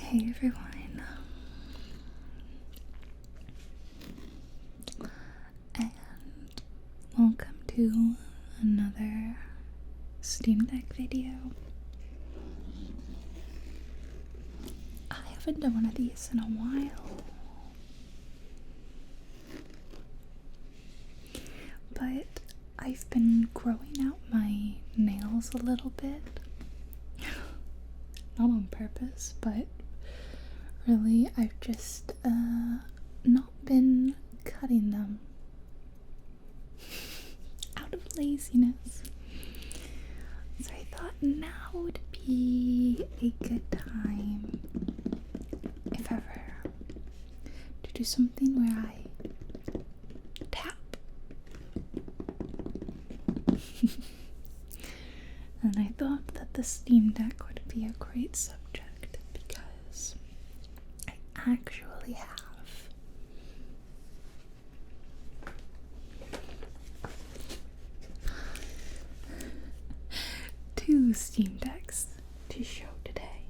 Hey everyone, and welcome to another Steam Deck video. I haven't done one of these in a while, but I've been growing out my nails a little bit. Not on purpose, but really I've just not been cutting them out of laziness. So I thought now would be a good time, if ever, to do something where I tap. And I thought that the Steam Deck would be a great subject because I actually have two Steam Decks to show today.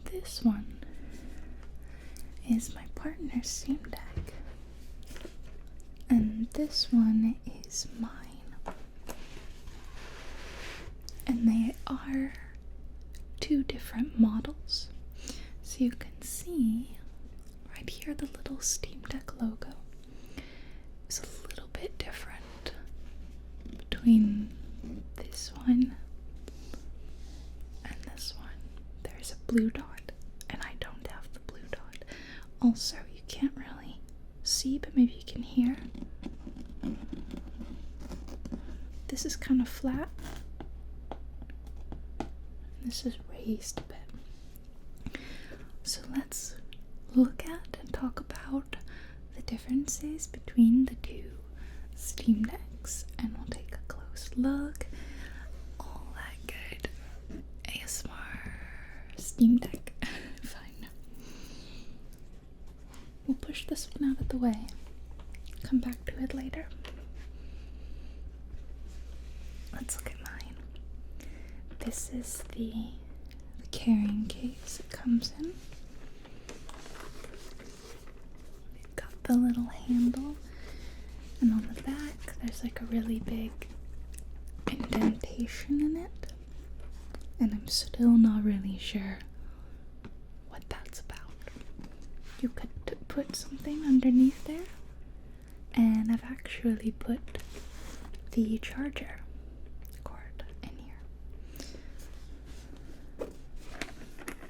This one is my partner's Steam Deck, and this one is mine. And they are two different models. So you can see right here the little Steam Deck logo is a little bit different between this one and this one. There's a blue dot, and I don't have the blue dot. Also, you can't really see, but maybe you can hear. This is kind of flat. This is raised a bit. So let's look at and talk about the differences between the two Steam Decks, and we'll take a close look. All that good ASMR Steam Deck. Fine. We'll push this one out of the way. Come back to it later. Let's look at mine. This is the carrying case it comes in. We've got the little handle, and on the back there's like a really big indentation in it, and I'm still not really sure what that's about. You could put something underneath there, and I've actually put the charger in here.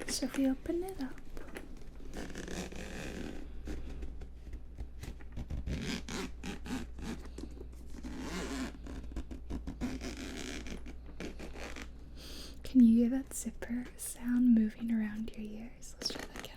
So if we open it up, can you hear that zipper sound moving around your ears? Let's try that again.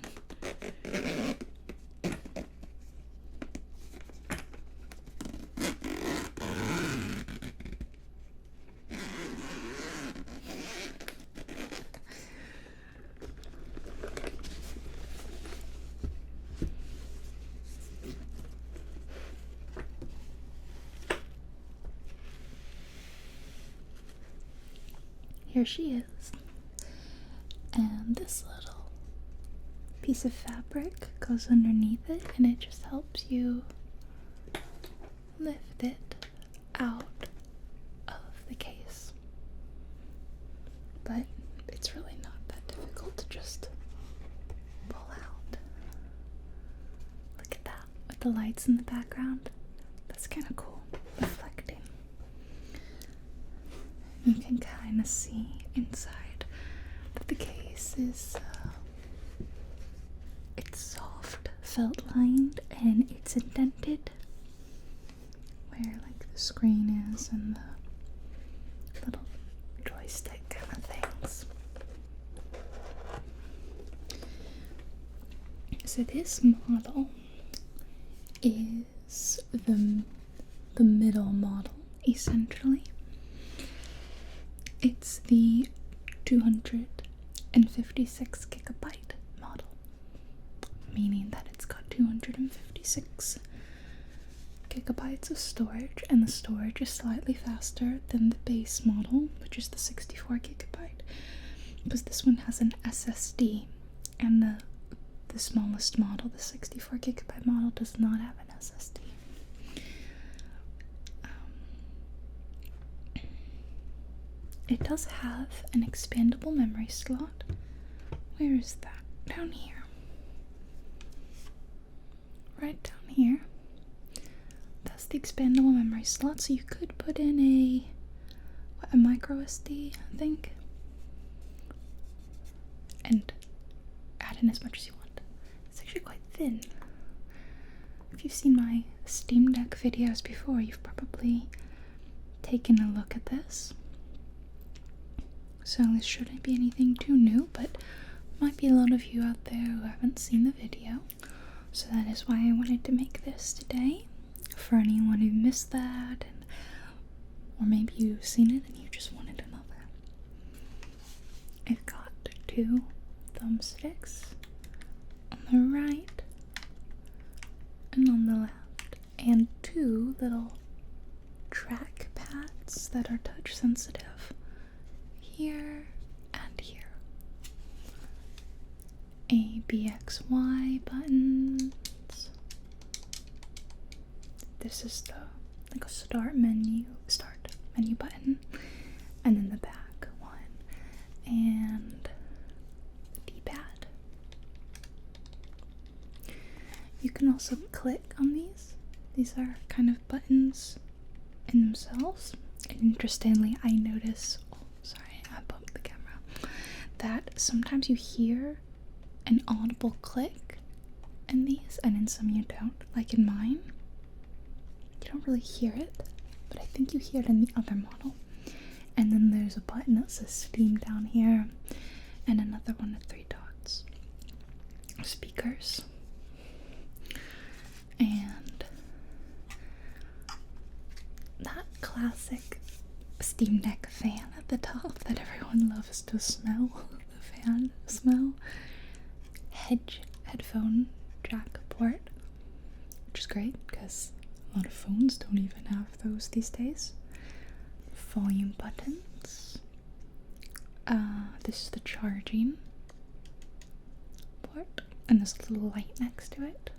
Here she is, and this little piece of fabric goes underneath it, and it just helps you lift it out of the case. But it's really not that difficult to just pull out. Look at that, with the lights in the background. That's kind of cool, reflecting. You can kind of see inside that the case is it's soft, felt lined, and it's indented where like the screen is and the little joystick kind of things. So this model is the middle model, essentially. It's the 256 gigabyte model, meaning that it's got 256 gigabytes of storage, and the storage is slightly faster than the base model, which is the 64 gigabyte, because this one has an SSD And the smallest model, the 64GB model, does not have an SSD. It does have an expandable memory slot. Where is that? Down here. Right down here. That's the expandable memory slot, so you could put in a micro SD, I think, and add in as much as you want. It's actually quite thin. If you've seen my Steam Deck videos before, you've probably taken a look at this. So this shouldn't be anything too new, but might be a lot of you out there who haven't seen the video. So that is why I wanted to make this today, for anyone who missed that, or maybe you've seen it and you just wanted another. I've got 2 thumbsticks on the right and on the left, and 2 little track pads that are touch sensitive here and here. A BXY buttons. This is like a start menu button, and then the back one, and the D-pad. You can also click on these. These are kind of buttons in themselves. And interestingly, I notice, sorry, I bumped the camera, that sometimes you hear an audible click in these, and in some you don't. Like in mine, you don't really hear it, but I think you hear it in the other model. And then there's a button that says Steam down here, and another one with 3 dots. Speakers. And that classic Steam Deck fan at the top that everyone loves to smell, the fan smell. Headphone jack port, which is great because a lot of phones don't even have those these days. Volume buttons. This is the charging port, and there's a little light next to it.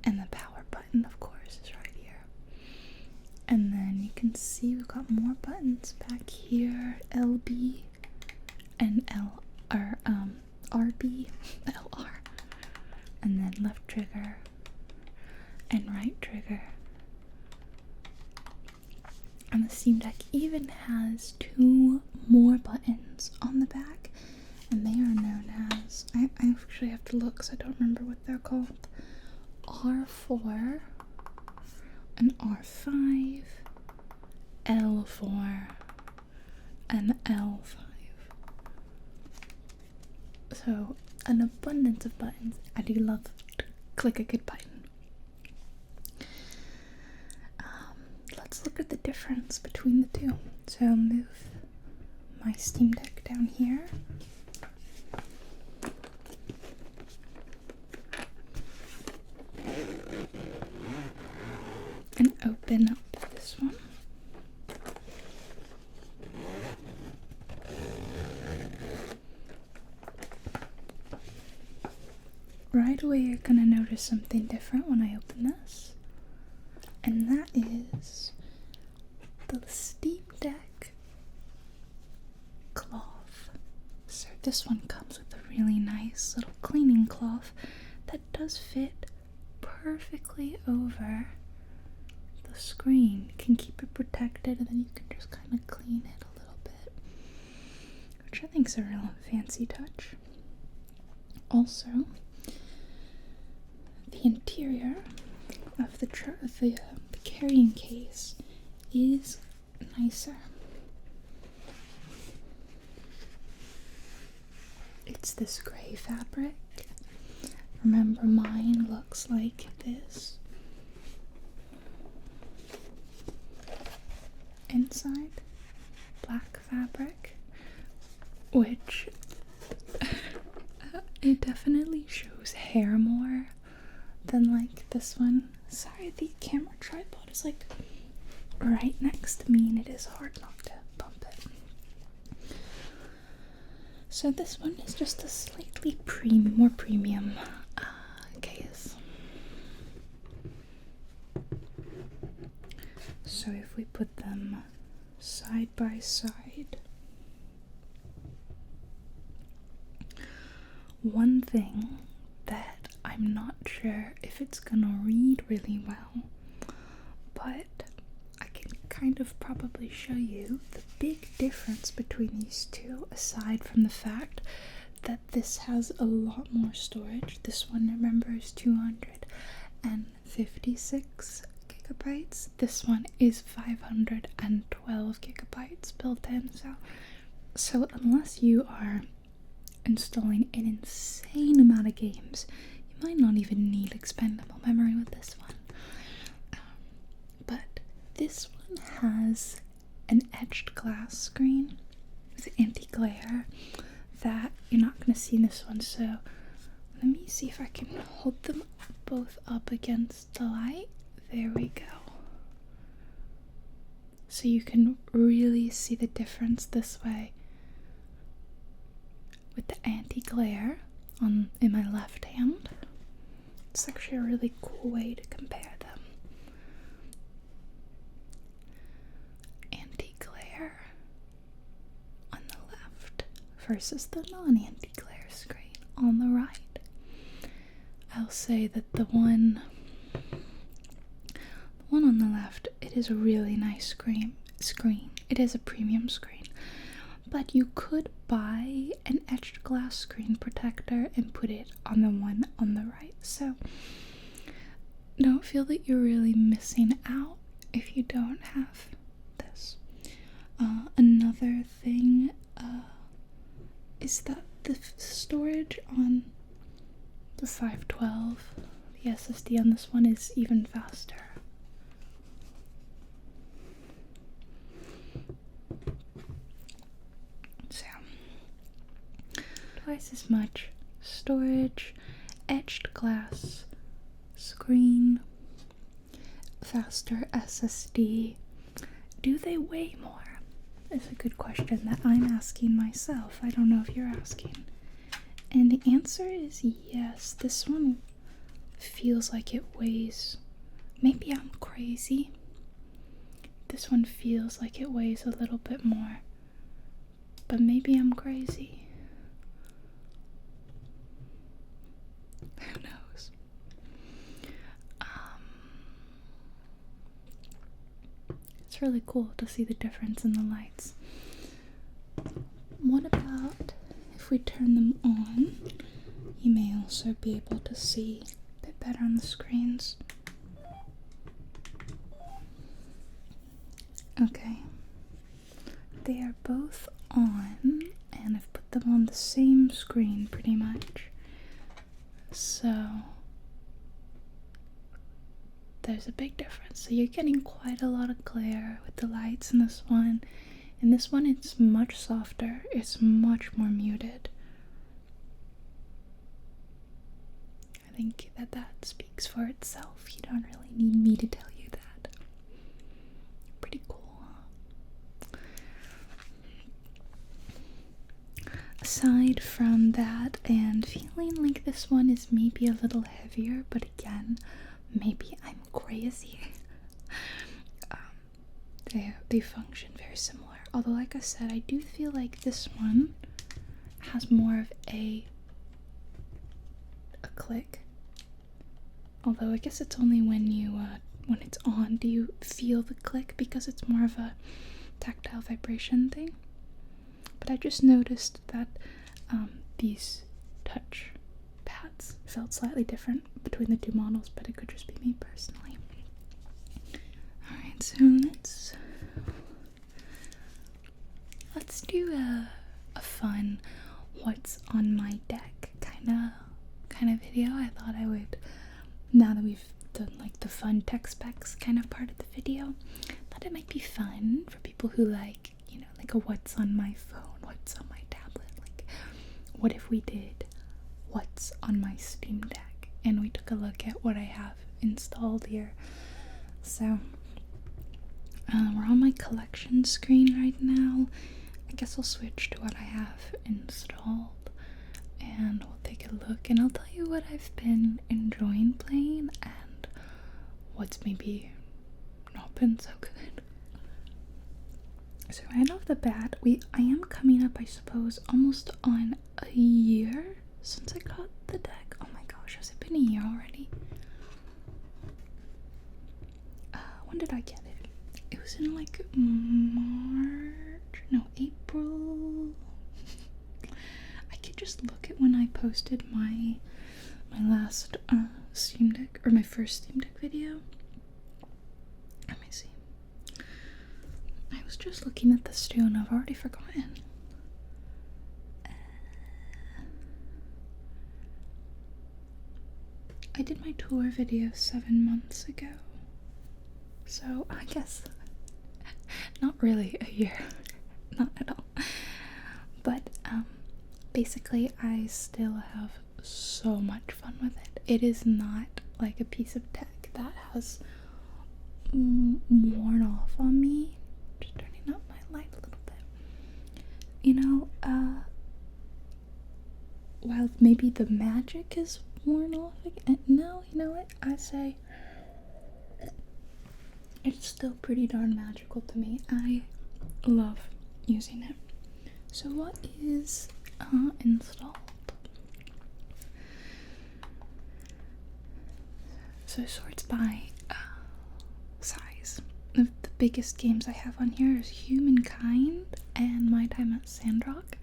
And the power button, of course, is right here. And then you can see we've got more buttons back here. LB and RB, LR, and then left trigger and right trigger. And the Steam Deck even has 2 more buttons on the back, and they are known as, I actually have to look because I don't remember what they're called, R4 and R5, L4 and L5. So, an abundance of buttons. I do love to click a good button. Let's look at the difference between the 2. So, I'll move my Steam Deck down here. And open up this one. Right away you're gonna notice something different when I open this, and that is the Steam Deck cloth. So this one comes with a really nice little cleaning cloth that does fit perfectly over the screen. You can keep it protected, and then you can just kind of clean it a little bit, which I think is a real fancy touch. Also, the interior of the carrying case is nicer. It's this gray fabric. Remember, mine looks like this inside. Black fabric, which it definitely shows hair more than like this one. Sorry, the camera tripod is like right next to me and it is hard not to bump it. So this one is just a slightly more premium case. So if we put them side by side, one thing that I'm not sure if it's gonna read really well, but I can kind of probably show you the big difference between these two, aside from the fact that this has a lot more storage. This one, remember, is 256 gigabytes. This one is 512 gigabytes built in. So unless you are installing an insane amount of games, you might not even need expandable memory with this one. But this one has an etched glass screen with anti-glare that you're not going to see in this one. So let me see if I can hold them both up against the light. There we go. So you can really see the difference this way with the anti-glare in my left hand. It's actually a really cool way to compare them. Anti-glare on the left versus the non-anti-glare screen on the right. I'll say that the one on the left, it is a really nice screen. It is a premium screen. But you could buy an etched glass screen protector and put it on the one on the right. So don't feel that you're really missing out if you don't have this. Another thing is that the storage on the 512, the SSD on this one, is even faster. Twice as much storage, etched glass screen, faster SSD. Do they weigh more? Is a good question that I'm asking myself. I don't know if you're asking. And the answer is yes. This one feels like it weighs. Maybe I'm crazy. This one feels like it weighs a little bit more. But maybe I'm crazy. Who knows? It's really cool to see the difference in the lights. What about if we turn them on? You may also be able to see a bit better on the screens. Okay. They are both on, and I've put them on the same screen pretty much. So there's a big difference. So you're getting quite a lot of glare with the lights in this one. In this one, it's much softer. It's much more muted. I think that speaks for itself. You don't really need me to tell you that. Pretty cool, huh? Aside from that, and feeling like this one is maybe a little heavier, but again, maybe I'm crazy. They function very similar. Although, like I said, I do feel like this one has more of a click. Although I guess it's only when it's on do you feel the click, because it's more of a tactile vibration thing. But I just noticed that these touch pads felt slightly different between the two models, but it could just be me personally. Alright, so let's do a fun what's on my deck kind of video. I thought I would, now that we've done like the fun tech specs kind of part of the video, thought it might be fun for people who like a what's on my phone, what's on my tablet. Like, what if we did what's on my Steam Deck and we took a look at what I have installed here. So we're on my collection screen right now. I guess I'll switch to what I have installed and we'll take a look, and I'll tell you what I've been enjoying playing and what's maybe not been so good. So right off the bat, I am coming up, I suppose, almost on a year since I got the deck. Oh my gosh, has it been a year already? When did I get it? It was in like April. I could just look at when I posted my last Steam Deck, or my first Steam Deck video. Let me see. I was just looking at this too and I've already forgotten. I did my tour video 7 months ago. So I guess not really a year. Not at all. But basically I still have so much fun with it. It is not like a piece of tech that has worn off on me. Just turning up my light a little bit. You know, while maybe the magic is worn off again, no, you know what? I say it's still pretty darn magical to me. I love using it. So what is installed? So sorts by size. The biggest games I have on here is Humankind and My Time at Sandrock.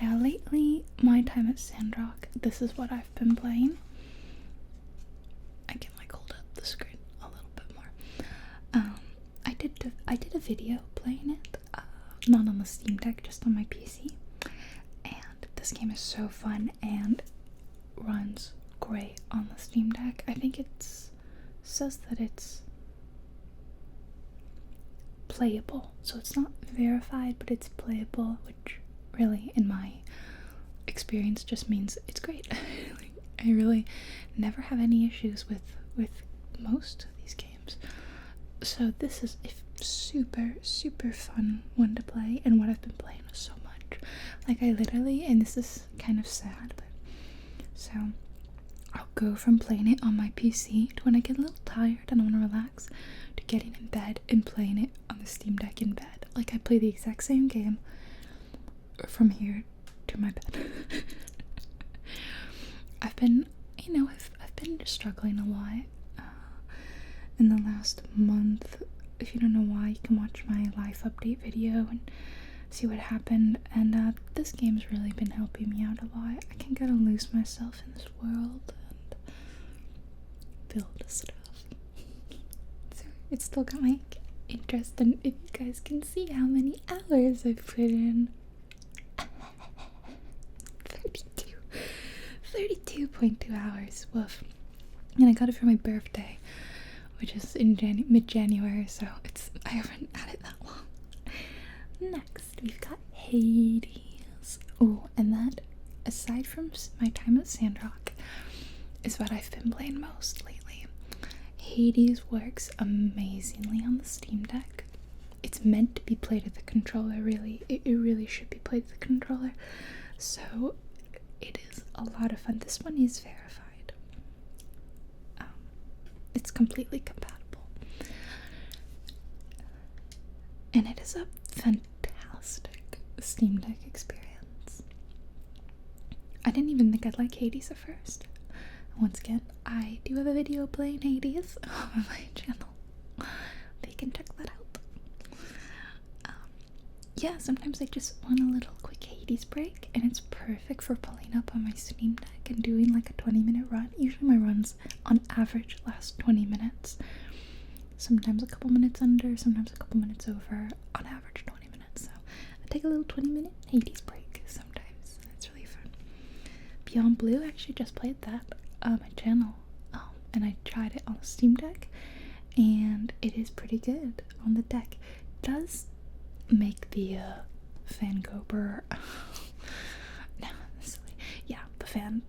Now lately, My Time at Sandrock, this is what I've been playing. I can like hold up the screen a little bit more. I did a video playing it, not on the Steam Deck, just on my PC. And this game is so fun and runs great on the Steam Deck. I think it says that it's playable, so it's not verified, but it's playable, which really, in my experience, just means it's great. I really never have any issues with most of these games. So this is a super fun one to play, and what I've been playing so much. Like I literally, and this is kind of sad, but so I'll go from playing it on my PC to when I get a little tired and I want to relax, to getting in bed and playing it on the Steam Deck in bed. Like I play the exact same game from here to my bed. I've been struggling a lot in the last month. If you don't know why, you can watch my life update video and see what happened. And this game's really been helping me out a lot. I can kind of lose myself in this world and build stuff. So it's still got my interest, and if you guys can see how many hours I've put in. 32.2 hours. Woof. And I got it for my birthday, which is in mid-January, so I haven't had it that long. Next, we've got Hades. Oh, and that, aside from My Time at Sandrock, is what I've been playing most lately. Hades works amazingly on the Steam Deck. It's meant to be played with the controller, really. It really should be played with the controller. So it is a lot of fun. This one is verified. It's completely compatible. And it is a fantastic Steam Deck experience. I didn't even think I'd like Hades at first. Once again, I do have a video playing Hades on my channel. They can check that out. Yeah, sometimes I just want a little quick Hades break, and it's perfect for pulling up on my Steam Deck and doing like a 20-minute run. Usually my runs, on average, last 20 minutes. Sometimes a couple minutes under, sometimes a couple minutes over. On average, 20 minutes. So I take a little 20-minute Hades break sometimes. It's really fun. Beyond Blue, I actually just played that on my channel, and I tried it on the Steam Deck, and it is pretty good on the deck. It does make the fan go brr. No, silly. Yeah, the fan.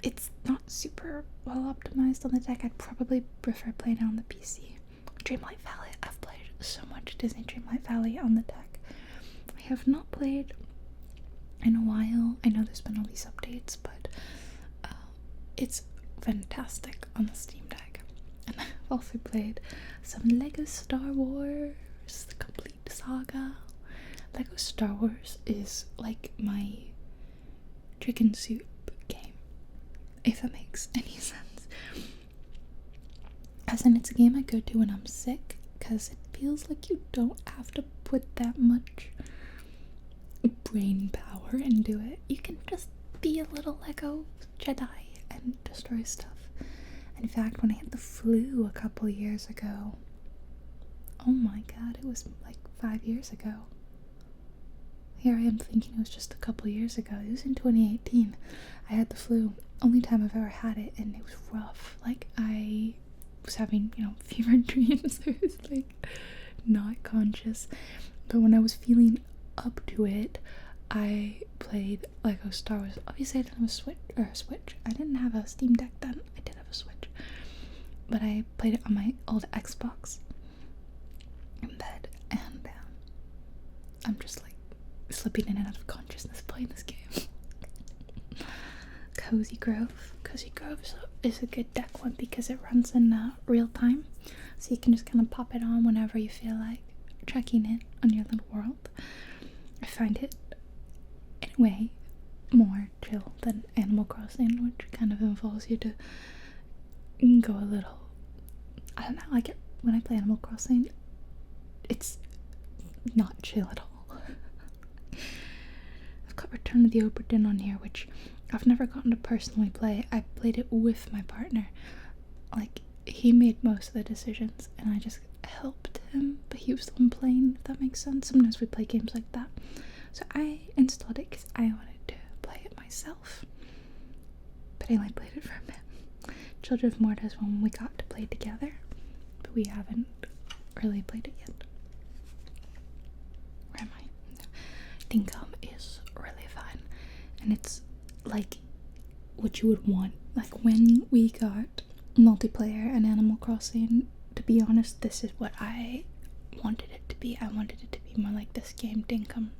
It's not super well optimized on the deck. I'd probably prefer playing it on the PC. Dreamlight Valley. I've played so much Disney Dreamlight Valley on the deck. have not played in a while. I know there's been all these updates, but it's fantastic on the Steam Deck. And I've also played some Lego Star Wars, the complete saga. Lego Star Wars is like my chicken soup game, if that makes any sense. As in, it's a game I go to when I'm sick, because it feels like you don't have to put that much brain power into it. You can just be a little Lego Jedi and destroy stuff. In fact, when I had the flu a couple years ago, oh my god, it was like 5 years ago. Here I am thinking it was just a couple years ago. It was in 2018. I had the flu. Only time I've ever had it, and it was rough. Like, I was having, fever dreams. I was like not conscious. But when I was feeling up to it, I played Lego Star Wars. Obviously I didn't have a Switch. I didn't have a Steam Deck then. I did have a Switch. But I played it on my old Xbox in bed, and I'm just like slipping in and out of consciousness playing this game. Cozy Grove. Cozy Grove is a good deck one because it runs in real time, so you can just kind of pop it on whenever you feel like checking in on your little world. I find it, in a way, more chill than Animal Crossing, which kind of involves you to go a little, I don't know, like when I play Animal Crossing, it's not chill at all. I've got Return of the Obra Dinn on here, which I've never gotten to personally play. I played it with my partner. Like, he made most of the decisions and I just helped him, but he was the one playing, if that makes sense. Sometimes we play games like that. So I installed it because I wanted to play it myself, but I only played it for a bit. Children of Morta is when we got to play together, but we haven't really played it yet. Where am I? Dinkum is really fun, and it's like what you would want. Like, when we got multiplayer and Animal Crossing, to be honest, this is what I wanted it to be. I wanted it to be more like this game, Dinkum.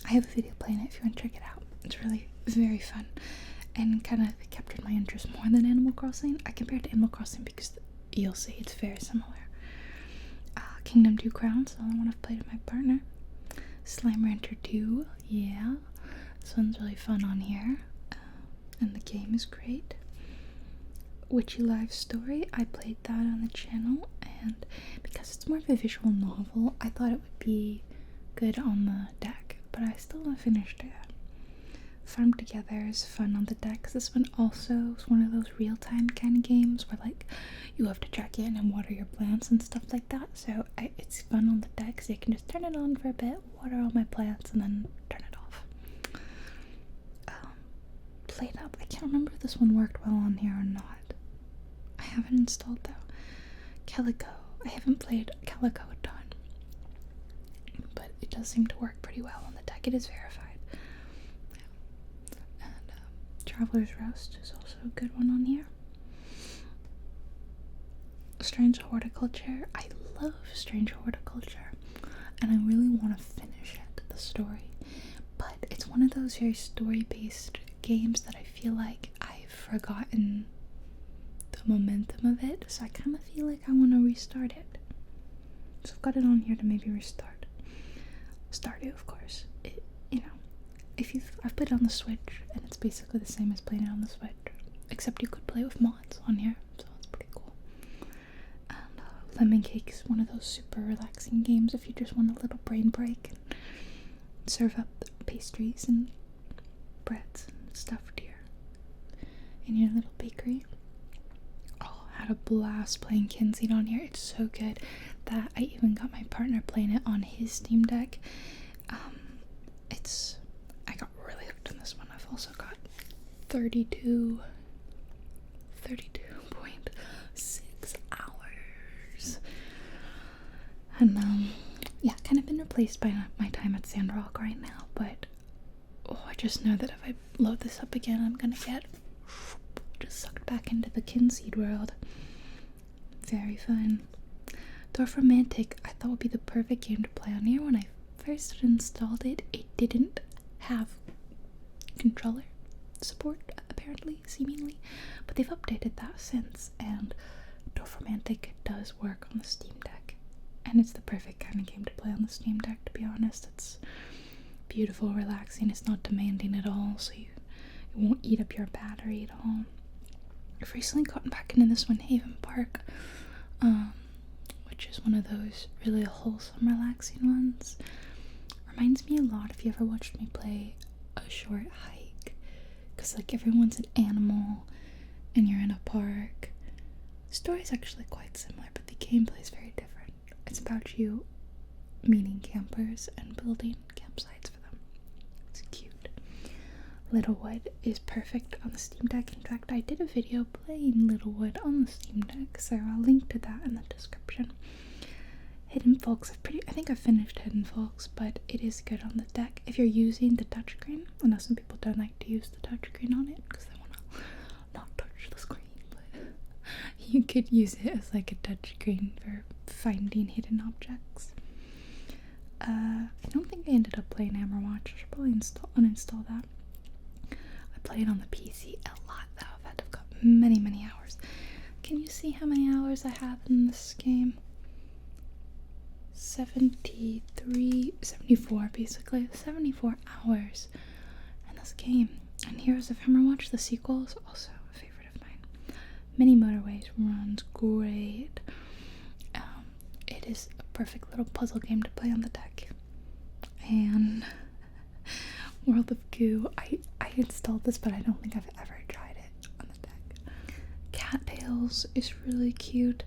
I have a video playing it if you want to check it out. It's really very fun and kind of captured my interest more than Animal Crossing. I compared to Animal Crossing because you'll see it's very similar. Kingdom 2 Crowns, the only one I've played with my partner. Slime Rancher 2, yeah. This one's really fun on here. And the game is great. Witchy Live Story, I played that on the channel, and because it's more of a visual novel, I thought it would be good on the deck, but I still haven't finished it. Farm Together is fun on the deck. This one also is one of those real-time kind of games where, like, you have to check in and water your plants and stuff like that, so it's fun on the deck, so you can just turn it on for a bit, water all my plants, and then turn it off. Played Up, I can't remember if this one worked well on here or not. I haven't installed though. Calico, I haven't played Calico a ton, but it does seem to work pretty well on the deck. It is verified. Yeah. And Traveler's Roast is also a good one on here. Strange Horticulture, I love Strange Horticulture, and I really want to finish it, the story, but it's one of those very story-based games that I feel like I've forgotten the momentum of it, so I kind of feel like I want to restart it. So I've got it on here to maybe restart. Stardew, of course. I've played it on the Switch, and it's basically the same as playing it on the Switch, except you could play with mods on here, so that's pretty cool. And Lemon Cake is one of those super relaxing games if you just want a little brain break and serve up pastries and breads and stuff in your little bakery. Oh, I had a blast playing Kinseed on here. It's so good that I even got my partner playing it on his Steam Deck. I got really hooked on this one. I've also got 32.6 hours. And yeah, kind of been replaced by my time at Sandrock right now, but I just know that if I load this up again, I'm gonna get just sucked back into the Kinseed world. Very fun. Dwarf Romantic I thought would be the perfect game to play on here. When I first installed it, it didn't have controller support, apparently, seemingly, but they've updated that since, and Dwarf Romantic does work on the Steam Deck, and it's the perfect kind of game to play on the Steam Deck, to be honest. It's beautiful, relaxing, it's not demanding at all, so it won't eat up your battery at all. I've recently gotten back into this one, Haven Park, which is one of those really wholesome, relaxing ones. Reminds me a lot if you ever watched me play A Short Hike, because like everyone's an animal and you're in a park. The story's actually quite similar, but the gameplay is very different. It's about you meeting campers and building campsites for them. It's cute. Littlewood is perfect on the Steam Deck. In fact, I did a video playing Littlewood on the Steam Deck, so I'll link to that in the description. Hidden Folks, I think I finished Hidden Folks, but it is good on the deck if you're using the touchscreen. I know some people don't like to use the touchscreen on it because they want to not touch the screen, but you could use it as like a touchscreen for finding hidden objects. I don't think I ended up playing Hammerwatch. I should probably uninstall that. I played on the PC a lot though. I've got many hours. Can you see how many hours I have in this game? 74 basically. 74 hours in this game. And Heroes of Hammerwatch, the sequel, is also a favorite of mine. Many Motorways runs great. It is a perfect little puzzle game to play on the deck. And World of Goo, I installed this, but I don't think I've ever tried it on the deck. Cattails is really cute.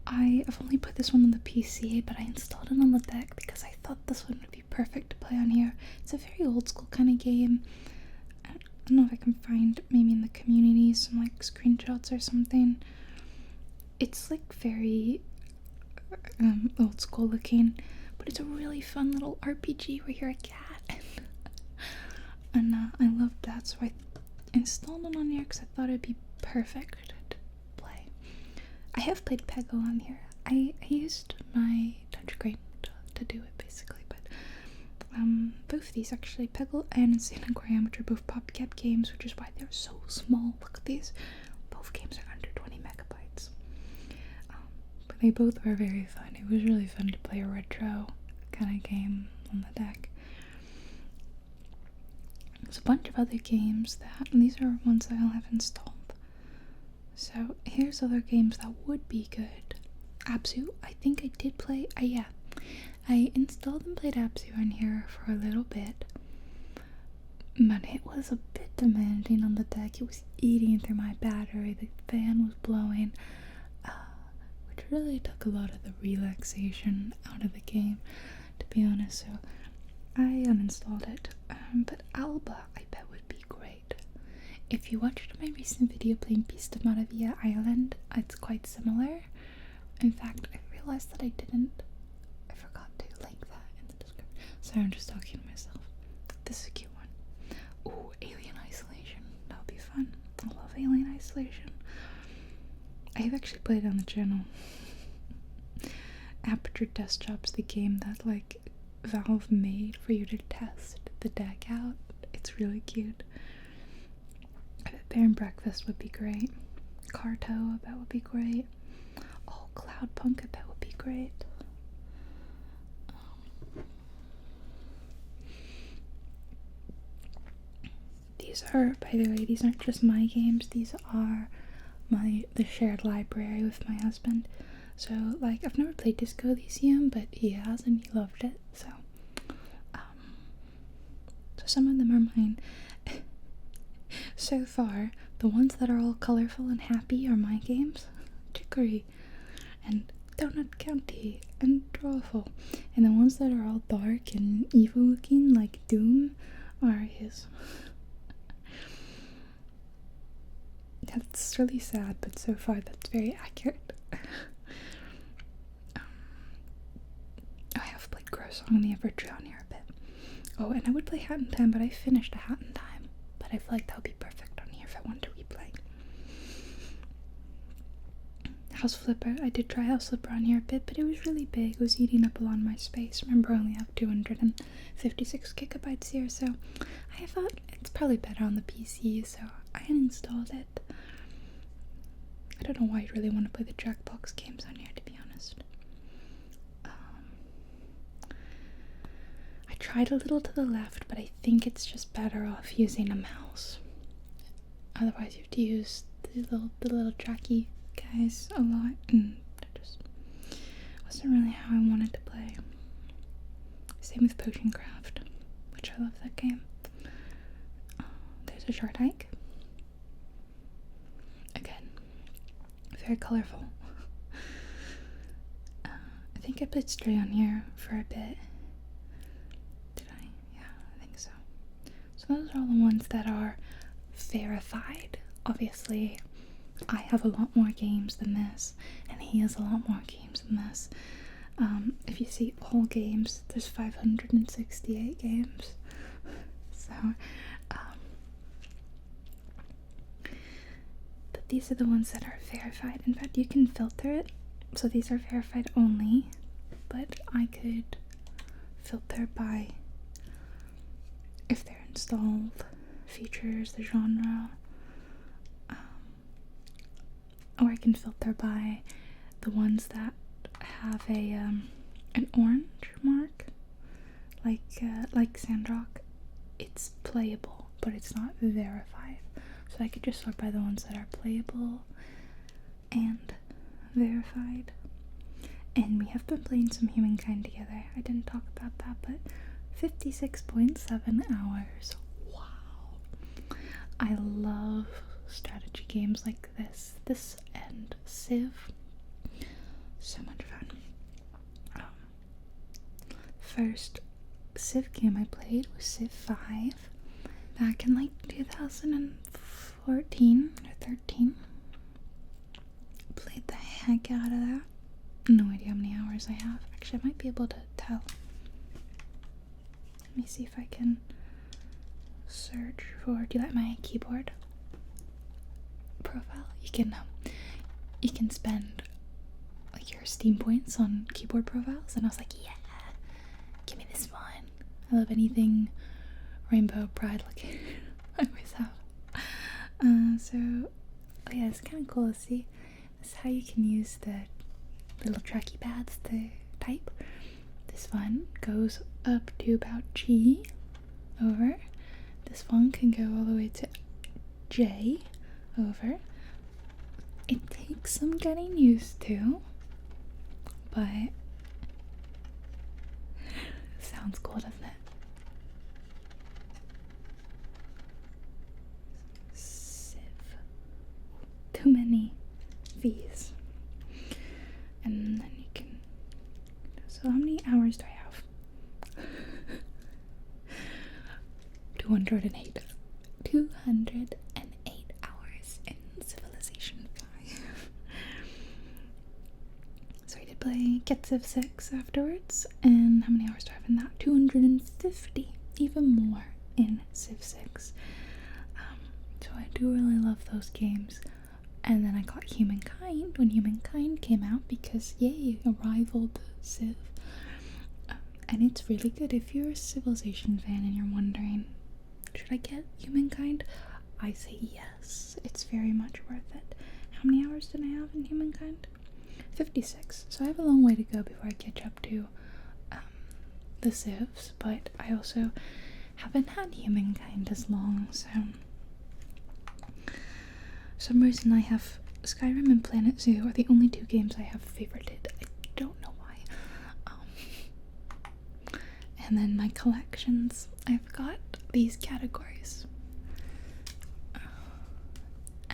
I've only put this one on the PC, but I installed it on the deck because I thought this one would be perfect to play on here. It's a very old school kind of game. I don't know if I can find maybe in the community some like screenshots or something. It's like very old school looking, but it's a really fun little RPG where you're a cat. And I loved that, so I installed it on here because I thought it'd be perfect to play. I have played Peggle on here. I used my touchscreen to do it basically, but both these actually, Peggle and Sanagram, which are both PopCap games, which is why they're so small. Look at these. Both games are under 20 megabytes. But they both were very fun. It was really fun to play a retro kind of game on the deck. There's a bunch of other games and these are ones that I'll have installed. So here's other games that would be good. Abzu, I think I did play, yeah. I installed and played Abzu on here for a little bit, but it was a bit demanding on the deck. It was eating through my battery, the fan was blowing, which really took a lot of the relaxation out of the game, to be honest, so I uninstalled it. But Alba, I bet would be great. If you watched my recent video playing Pista Maravilla Island, it's quite similar. In fact, I realized that I forgot to link that in the description. Sorry, I'm just talking to myself. This is a cute one. Ooh, Alien Isolation. That would be fun. I love Alien Isolation. I've actually played it on the channel. Aperture Desktop's the game that like Valve made for you to test the deck out. It's really cute. I bet Bear and Breakfast would be great. Carto, I bet would be great. Oh, Cloudpunk, I bet would be great. These are, by the way, these aren't just my games. These are the shared library with my husband. So, like, I've never played Disco Elysium, but he has and he loved it. So some of them are mine. So far, the ones that are all colorful and happy are my games. Chicory and Donut County and Drawful. And the ones that are all dark and evil looking, like Doom, are his. That's really sad, but so far that's very accurate. I have played Grow Song and the Evertree on here a bit. Oh, and I would play Hat in Time, but I finished A Hat in Time. But I feel like that would be perfect on here if I wanted to replay. House Flipper. I did try House Flipper on here a bit, but it was really big. It was eating up a lot of my space. Remember, I only have 256 gigabytes here, so I thought it's probably better on the PC, so I uninstalled it. I don't know why you'd really want to play the Jackbox games on here, to be honest. I tried a little to the left, but I think it's just better off using a mouse. Otherwise, you have to use the little tracky guys a lot, and it just wasn't really how I wanted to play. Same with Potion Craft, which I love that game. There's a short hike. Again, very colorful. I think I played Stray on here for a bit. Did I? Yeah, I think so. So those are all the ones that are verified. Obviously, I have a lot more games than this, and he has a lot more games than this. If you see all games, there's 568 games. So, but these are the ones that are verified. In fact, you can filter it, so these are verified only, but I could filter by if they're installed, features, the genre, or I can filter by the ones that have a an orange mark, like Sandrock. It's playable, but it's not verified. So I could just sort by the ones that are playable and verified. And we have been playing some Humankind together. I didn't talk about that, but 56.7 hours. Wow. I love strategy games like this and Civ. So much fun. First Civ game I played was Civ 5 back in like 2014 or 13. Played the heck out of that. No idea how many hours I have. Actually, I might be able to tell. Let me see if I can search for. Do you like my keyboard profile? You can spend like your Steam points on keyboard profiles, and I was like, yeah, give me this one. I love anything Rainbow Pride looking. I always have. So yeah, it's kind of cool to see. This is how you can use the little tracky pads to type. This one goes up to about G over. This one can go all the way to J over. It takes some getting used to, but sounds cool, doesn't it? Civ. Too many V's. And then you can. So, how many hours do I have? 208. 208 hours in Civilization 5. So, I did play Get Civ 6 afterwards. And how many hours do I have in that? 250. Even more in Civ 6. So, I do really love those games. And then I got Humankind when Humankind came out because, yay, a rival to Civ. And it's really good. If you're a Civilization fan and you're wondering, should I get Humankind? I say yes. It's very much worth it. How many hours did I have in Humankind? 56. So I have a long way to go before I catch up to the Civs, but I also haven't had Humankind as long, so for some reason I have Skyrim and Planet Zoo are the only two games I have favorited. I don't know why. And then my collections, I've got these categories.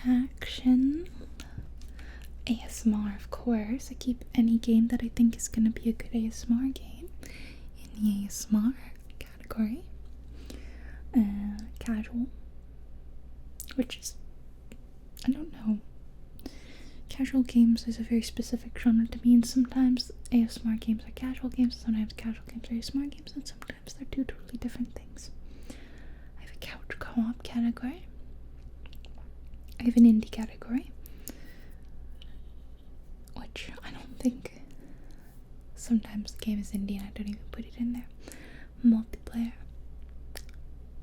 Action, ASMR, of course. I keep any game that I think is going to be a good ASMR game in the ASMR category. Casual, which is, I don't know. Casual games is a very specific genre to me, and sometimes ASMR games are casual games, sometimes casual games are ASMR games, and sometimes they're two totally different things. I have a couch co-op category. I have an indie category. think sometimes the game is indie and I don't even put it in there. Multiplayer,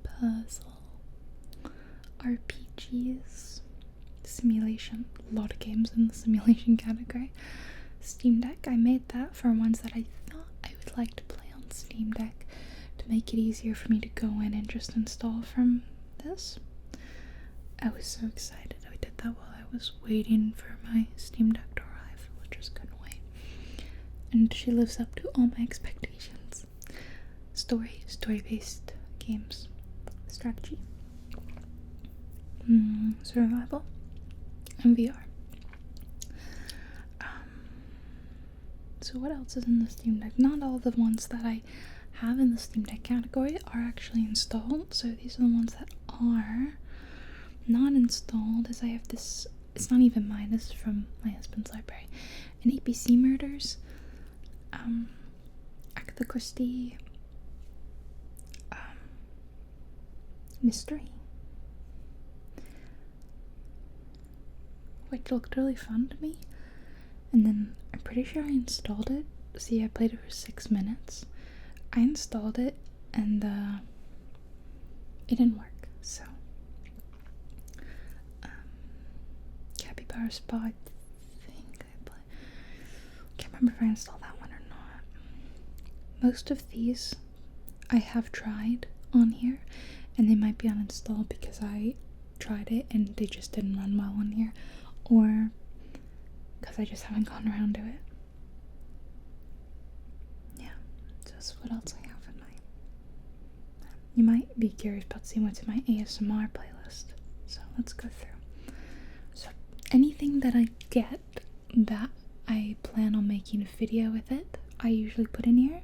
puzzle, RPGs, simulation. A lot of games in the simulation category. Steam Deck, I made that for ones that I thought I would like to play on Steam Deck to make it easier for me to go in and just install from this. I was so excited. I did that while I was waiting for my Steam Deck to arrive, which just couldn't wait. And she lives up to all my expectations. Story-based games. Strategy. Survival. And VR. So what else is in the Steam Deck? Not all the ones that I have in the Steam Deck category are actually installed. So these are the ones that are not installed, as I have this, it's not even mine, this is from my husband's library. An APC Murders, Agatha Christie, Mystery, which looked really fun to me, and then I'm pretty sure I installed it. See, I played it for 6 minutes. I installed it, and it didn't work, so Capybara Spa, I think can't remember if I installed that one or not. Most of these I have tried on here, and they might be uninstalled because I tried it and they just didn't run well on here, or because I just haven't gotten around to it. Yeah, so that's what else I have in my... You might be curious about seeing what's in my ASMR playlist, so let's go through. So anything that I get that I plan on making a video with it, I usually put in here.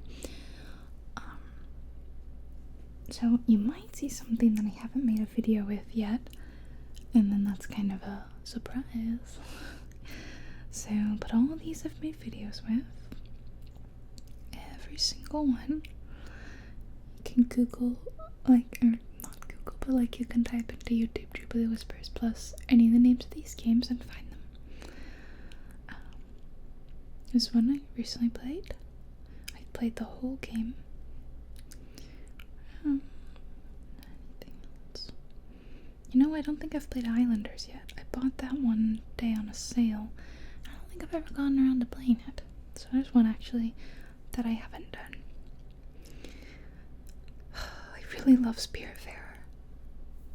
So you might see something that I haven't made a video with yet, and then that's kind of a surprise. So, but all of these I've made videos with. Every single one. You can Google, like, or not Google, but like you can type into YouTube JubileeWhispers plus any of the names of these games and find them. This one I recently played. I played the whole game. Anything else? You know, I don't think I've played Islanders yet. I bought that one day on a sale. I don't think I've ever gotten around to playing it. So there's one actually that I haven't done. I really love Spiritfarer,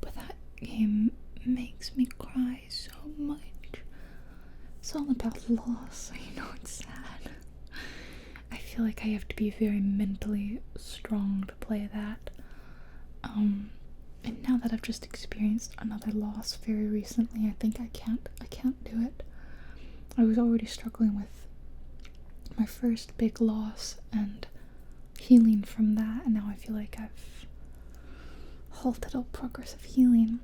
but that game makes me cry so much. It's all about loss, so you know it's sad. I feel like I have to be very mentally strong to play that. And now that I've just experienced another loss very recently, I think I can't do it. I was already struggling with my first big loss and healing from that, and now I feel like I've halted all progress of healing,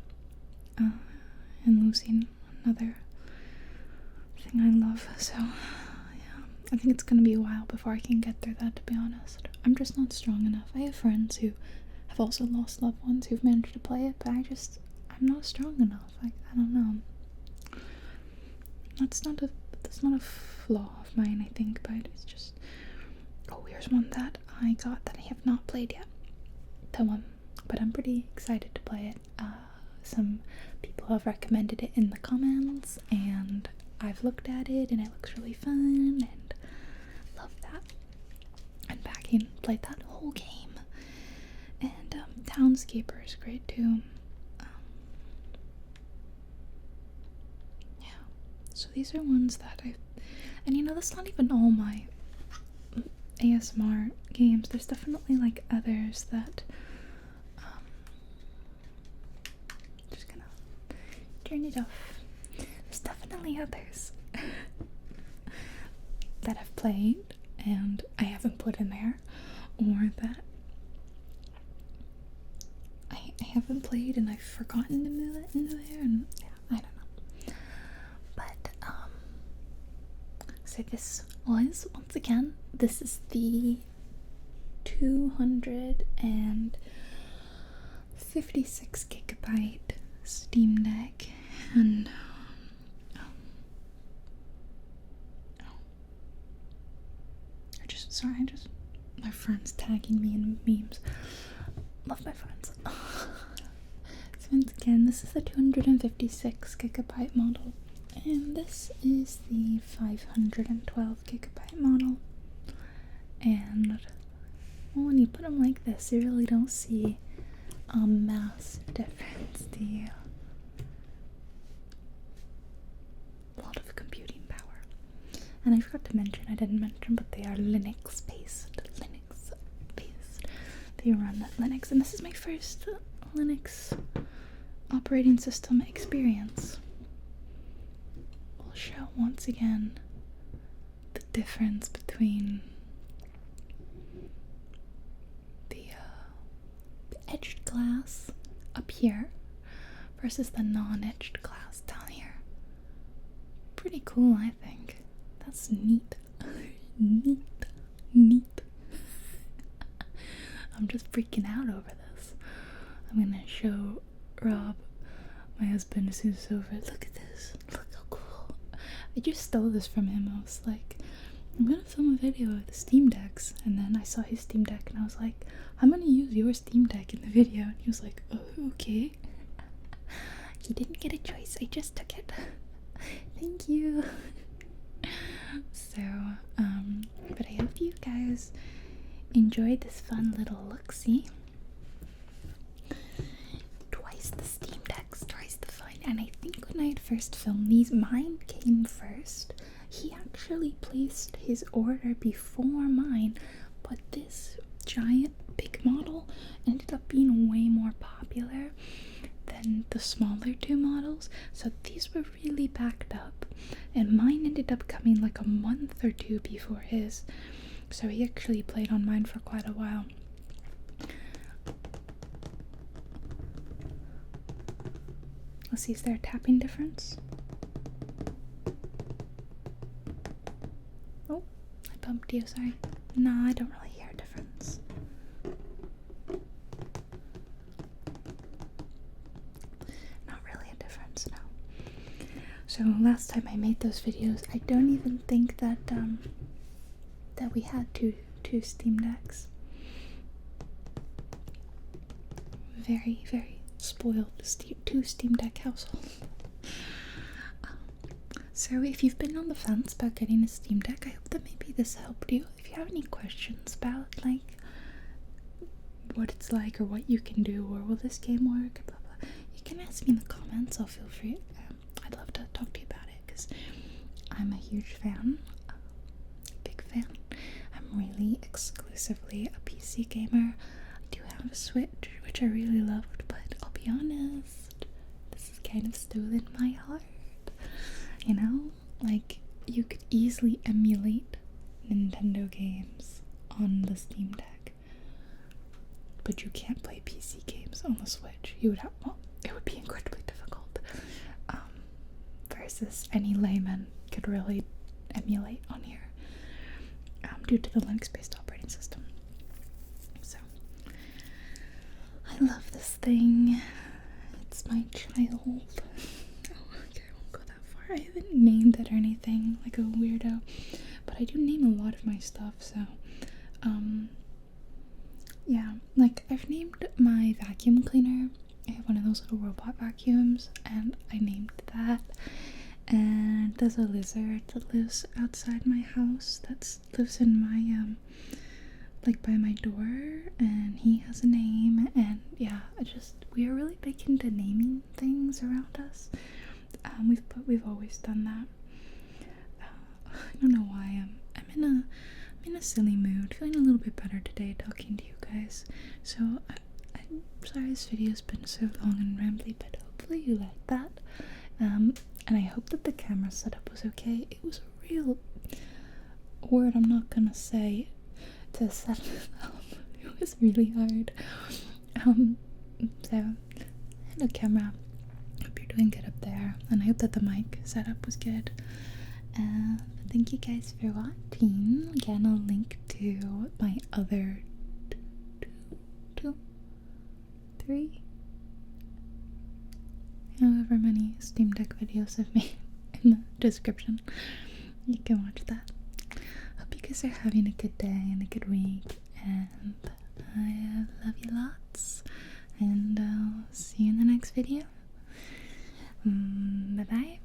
and losing another thing I love. So yeah, I think it's gonna be a while before I can get through that, to be honest. I'm just not strong enough. I have friends who have also lost loved ones who've managed to play it, but I'm not strong enough. I don't know. That's not a flaw of mine, I think, but it's just... Oh, here's one that I got that I have not played yet. But I'm pretty excited to play it. Some people have recommended it in the comments, and I've looked at it, and it looks really fun, and love that. And backing played that whole game. And Townscaper is great too. Yeah. So these are ones that and you know, that's not even all my ASMR games. There's definitely like others that just gonna turn it off. There's definitely others that I've played and I haven't put in there, or that I haven't played and I've forgotten to move it into there, and yeah, I don't know. But so this was, once again, this is the 256 gigabyte Steam Deck, and sorry, my friends tagging me in memes. Love my friends. So once again, this is the 256GB model, and this is the 512GB model. And when you put them like this, you really don't see a massive difference, do you? A lot of computing power. And I forgot to mention, I didn't mention, but they are Linux based. They run Linux, and this is my first Linux operating system experience. We'll show once again the difference between the edged glass up here versus the non-edged glass down here. Pretty cool, I think. That's neat. Neat. I'm just freaking out over this. I'm gonna show Rob, my husband, as soon as it's over. Look at this. Look how cool. I just stole this from him. I was like, I'm gonna film a video of the Steam Decks. And then I saw his Steam Deck and I was like, I'm gonna use your Steam Deck in the video. And he was like, oh, okay. He didn't get a choice. I just took it. Thank you. So, but I hope you guys enjoyed this fun little look-see. Twice the Steam Decks, twice the fun. And I think when I had first filmed these, mine came first. He actually placed his order before mine, but this giant big model ended up being way more popular than the smaller two models, so these were really backed up, and mine ended up coming like a month or two before his, so he actually played on mine for quite a while. Let's see, is there a tapping difference? Oh, I bumped you, sorry. No, I don't really hear a difference. Not really a difference, no. So last time I made those videos, I don't even think that that we had two Steam Decks. Very, very spoiled two Steam Deck household. So if you've been on the fence about getting a Steam Deck, I hope that maybe this helped you. If you have any questions about like what it's like or what you can do or will this game work, blah blah, you can ask me in the comments. I'll feel free. I'd love to talk to you about it because I'm a huge fan, big fan. I'm really exclusively a PC gamer. I do have a Switch, which I really loved, but I'll be honest, this is kind of still in my heart. You know, like you could easily emulate Nintendo games on the Steam Deck, but you can't play PC games on the Switch. You would have, well, it would be incredibly difficult. Versus any layman could really emulate on here, due to the Linux-based operating system. So, I love this thing. It's my child. I haven't named it or anything like a weirdo, but I do name a lot of my stuff, so yeah, like I've named my vacuum cleaner. I have one of those little robot vacuums and I named that. And there's a lizard that lives outside my house that lives in my like by my door, and he has a name. And yeah, we are really big into naming things around us. We've always done that. I don't know why I'm in a silly mood, feeling a little bit better today talking to you guys. So I'm sorry this video's been so long and rambly, but hopefully you like that. And I hope that the camera setup was okay. It was a real word I'm not gonna say to set it up. It was really hard. So hello camera. Hope you're doing good up there, and I hope that the mic setup was good. Thank you guys for watching. Again, I'll link to my other three, however many Steam Deck videos I've made in the description. You can watch that. Hope you guys are having a good day and a good week, and I love you lots, and I'll see you in the next video. Bye bye.